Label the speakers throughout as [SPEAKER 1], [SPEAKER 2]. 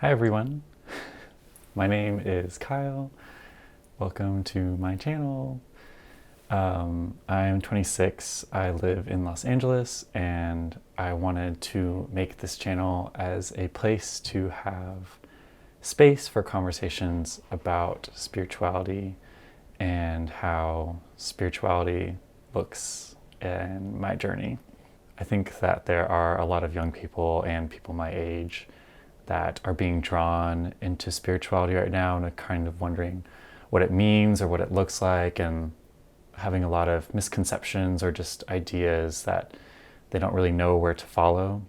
[SPEAKER 1] Hi everyone, my name is Kyle. Welcome to my channel. I'm 26, I live in Los Angeles, and I wanted to make this channel as a place to have space for conversations about spirituality and how spirituality looks in my journey. I think that there are a lot of young people and people my age that are being drawn into spirituality right now and are kind of wondering what it means or what it looks like, and having a lot of misconceptions or just ideas that they don't really know where to follow.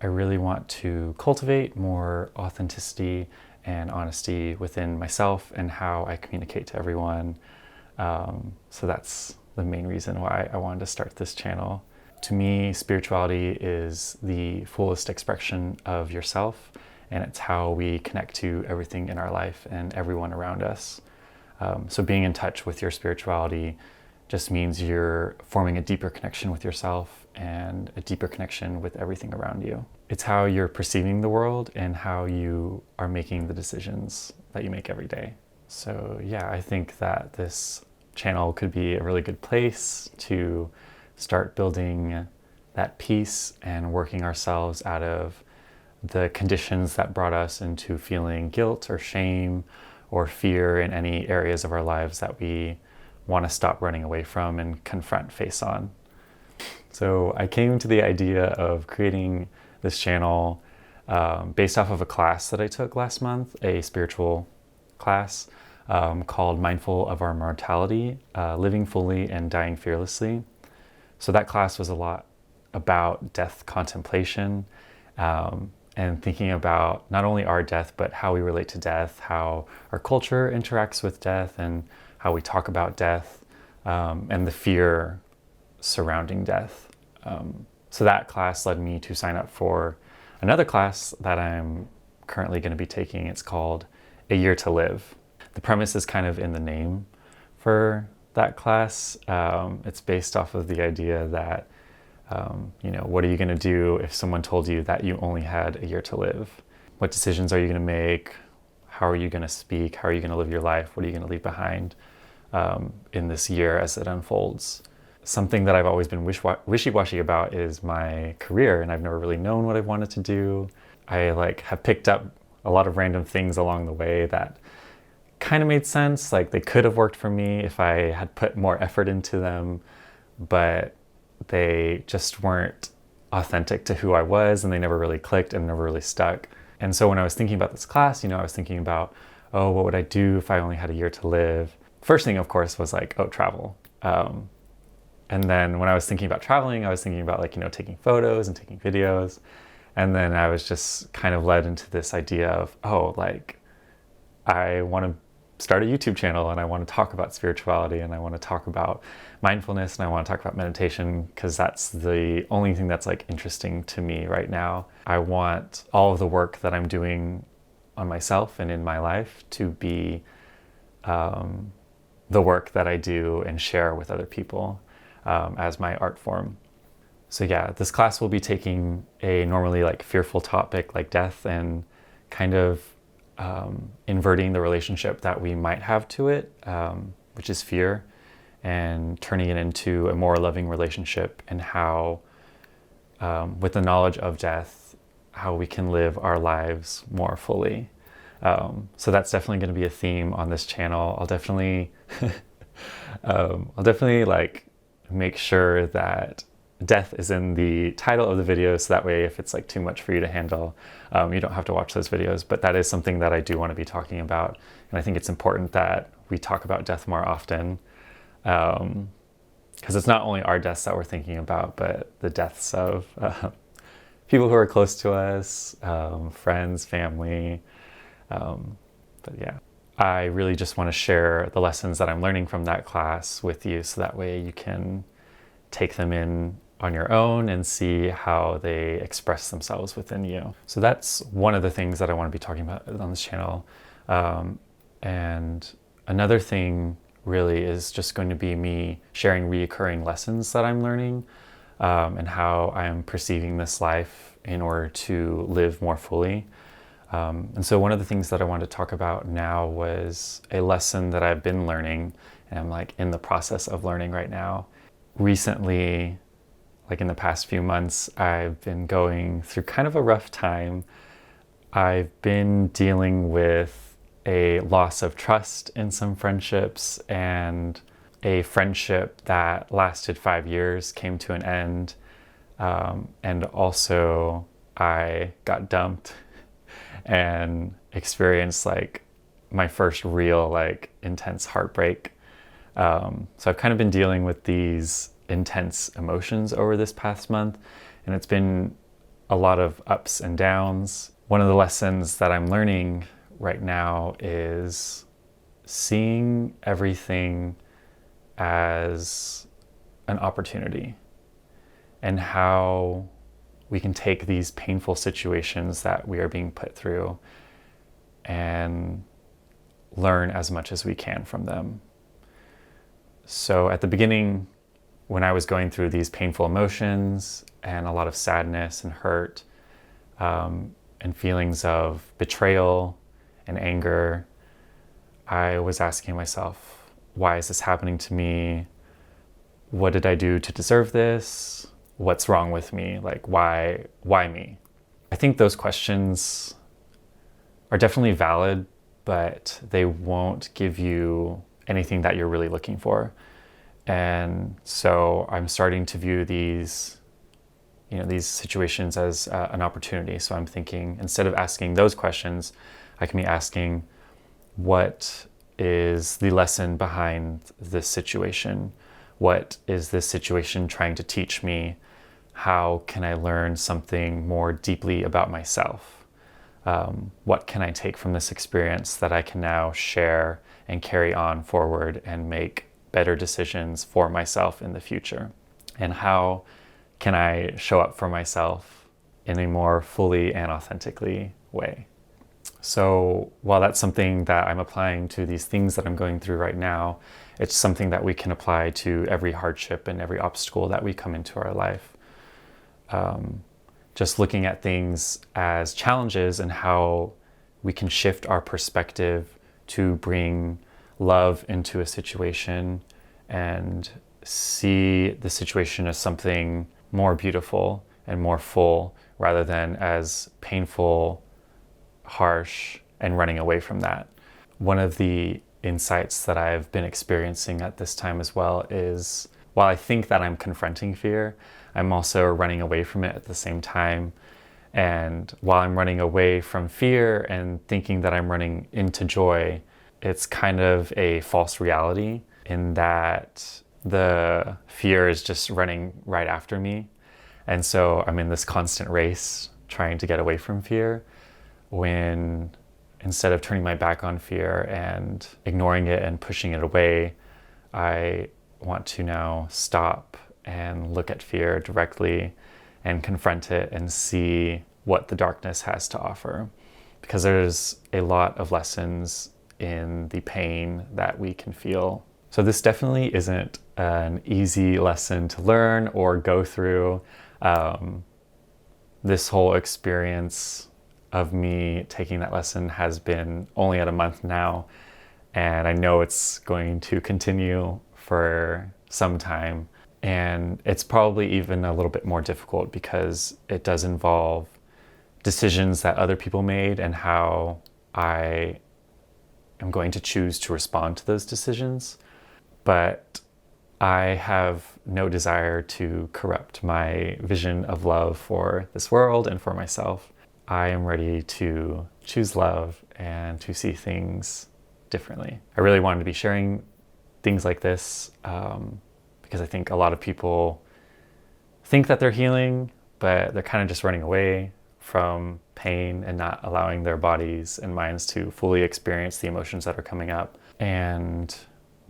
[SPEAKER 1] I really want to cultivate more authenticity and honesty within myself and how I communicate to everyone. So that's the main reason why I wanted to start this channel. To me, spirituality is the fullest expression of yourself, and it's how we connect to everything in our life and everyone around us. So being in touch with your spirituality just means you're forming a deeper connection with yourself and a deeper connection with everything around you. It's how you're perceiving the world and how you are making the decisions that you make every day. So yeah, I think that this channel could be a really good place to start building that peace and working ourselves out of the conditions that brought us into feeling guilt or shame or fear in any areas of our lives that we want to stop running away from and confront face on. So I came to the idea of creating this channel based off of a class that I took last month, a spiritual class called Mindful of Our Mortality, Living Fully and Dying Fearlessly. So that class was a lot about death contemplation and thinking about not only our death, but how we relate to death, how our culture interacts with death, and how we talk about death, and the fear surrounding death. So that class led me to sign up for another class that I'm currently going to be taking. It's called A Year to Live. The premise is kind of in the name for that class. It's based off of the idea that, what are you going to do if someone told you that you only had a year to live? What decisions are you going to make? How are you going to speak? How are you going to live your life? What are you going to leave behind in this year as it unfolds? Something that I've always been wishy-washy about is my career, and I've never really known what I wanted to do. I have picked up a lot of random things along the way that kind of made sense. They could have worked for me if I had put more effort into them, but they just weren't authentic to who I was, and they never really clicked and never really stuck. And so when I was thinking about this class, I was thinking about, what would I do if I only had a year to live? First thing, of course, was travel. And then when I was thinking about traveling, I was thinking about taking photos and taking videos. And then I was just kind of led into this idea of, I want to start a YouTube channel, and I want to talk about spirituality, and I want to talk about mindfulness, and I want to talk about meditation, because that's the only thing that's interesting to me right now. I want all of the work that I'm doing on myself and in my life to be the work that I do and share with other people as my art form. So yeah, this class will be taking a normally fearful topic like death, and kind of inverting the relationship that we might have to it, which is fear, and turning it into a more loving relationship, and how, with the knowledge of death, how we can live our lives more fully. So that's definitely going to be a theme on this channel. I'll definitely, make sure that death is in the title of the video, so that way if it's too much for you to handle, you don't have to watch those videos. But that is something that I do want to be talking about, and I think it's important that we talk about death more often, because it's not only our deaths that we're thinking about, but the deaths of people who are close to us, friends, family. But yeah, I really just want to share the lessons that I'm learning from that class with you, so that way you can take them in on your own and see how they express themselves within you. So that's one of the things that I want to be talking about on this channel. And another thing really is just going to be me sharing reoccurring lessons that I'm learning, and how I'm perceiving this life in order to live more fully. And so one of the things that I wanted to talk about now was a lesson that I've been learning, and I'm like in the process of learning right now. Recently, like in the past few months, I've been going through kind of a rough time. I've been dealing with a loss of trust in some friendships, and a friendship that lasted 5 years came to an end. And also I got dumped and experienced like my first real like intense heartbreak. So I've kind of been dealing with these intense emotions over this past month, and it's been a lot of ups and downs. One of the lessons that I'm learning right now is seeing everything as an opportunity, and how we can take these painful situations that we are being put through and learn as much as we can from them. So at the beginning, when I was going through these painful emotions and a lot of sadness and hurt, and feelings of betrayal and anger, I was asking myself, why is this happening to me? What did I do to deserve this? What's wrong with me? Like, why me? I think those questions are definitely valid, but they won't give you anything that you're really looking for. And so I'm starting to view these situations as an opportunity. So I'm thinking, instead of asking those questions, I can be asking, what is the lesson behind this situation? What is this situation trying to teach me? How can I learn something more deeply about myself? What can I take from this experience that I can now share and carry on forward and make better decisions for myself in the future? And how can I show up for myself in a more fully and authentically way? So while that's something that I'm applying to these things that I'm going through right now, it's something that we can apply to every hardship and every obstacle that we come into our life. Just looking at things as challenges and how we can shift our perspective to bring love into a situation and see the situation as something more beautiful and more full, rather than as painful, harsh, and running away from that. One of the insights that I've been experiencing at this time as well is, while I think that I'm confronting fear, I'm also running away from it at the same time. And while I'm running away from fear and thinking that I'm running into joy, it's kind of a false reality, in that the fear is just running right after me. And so I'm in this constant race trying to get away from fear, when instead of turning my back on fear and ignoring it and pushing it away, I want to now stop and look at fear directly and confront it and see what the darkness has to offer. Because there's a lot of lessons in the pain that we can feel. So this definitely isn't an easy lesson to learn or go through. This whole experience of me taking that lesson has been only at a month now, and I know it's going to continue for some time. And it's probably even a little bit more difficult because it does involve decisions that other people made and how I am going to choose to respond to those decisions. But I have no desire to corrupt my vision of love for this world and for myself. I am ready to choose love and to see things differently. I really wanted to be sharing things like this because I think a lot of people think that they're healing, but they're kind of just running away from pain and not allowing their bodies and minds to fully experience the emotions that are coming up. And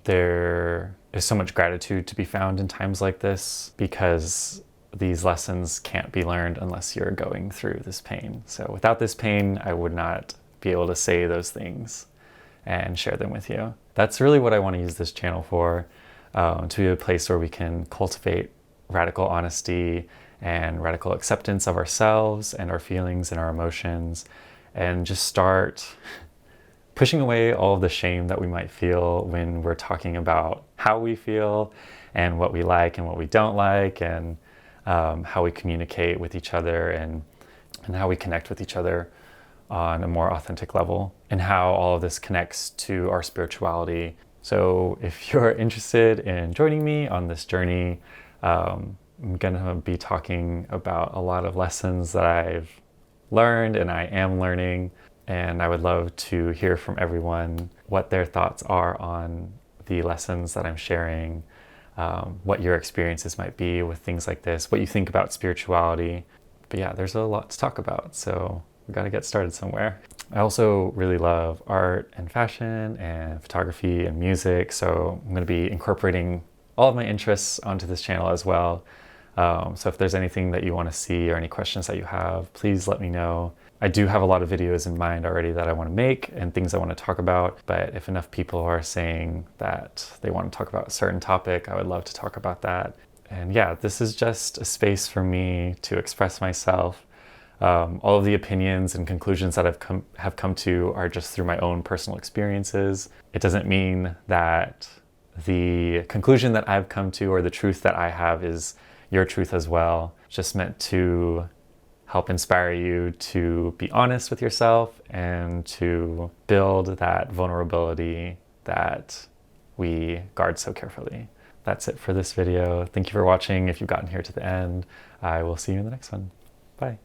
[SPEAKER 1] there is so much gratitude to be found in times like this, because these lessons can't be learned unless you're going through this pain. So without this pain, I would not be able to say those things and share them with you. That's really what I want to use this channel for, to be a place where we can cultivate radical honesty and radical acceptance of ourselves and our feelings and our emotions, and just start pushing away all of the shame that we might feel when we're talking about how we feel and what we like and what we don't like, and how we communicate with each other, and how we connect with each other on a more authentic level, and how all of this connects to our spirituality. So if you're interested in joining me on this journey, I'm gonna be talking about a lot of lessons that I've learned and I am learning, and I would love to hear from everyone what their thoughts are on the lessons that I'm sharing, what your experiences might be with things like this, what you think about spirituality. But yeah, there's a lot to talk about, so we got to get started somewhere. I also really love art and fashion and photography and music, so I'm going to be incorporating all of my interests onto this channel as well. So if there's anything that you want to see or any questions that you have, please let me know. I do have a lot of videos in mind already that I want to make and things I want to talk about, but if enough people are saying that they want to talk about a certain topic, I would love to talk about that. And yeah, this is just a space for me to express myself. All of the opinions and conclusions that have come to are just through my own personal experiences. It doesn't mean that the conclusion that I've come to or the truth that I have is your truth as well. It's just meant to help inspire you to be honest with yourself and to build that vulnerability that we guard so carefully. That's it for this video. Thank you for watching. If you've gotten here to the end, I will see you in the next one. Bye.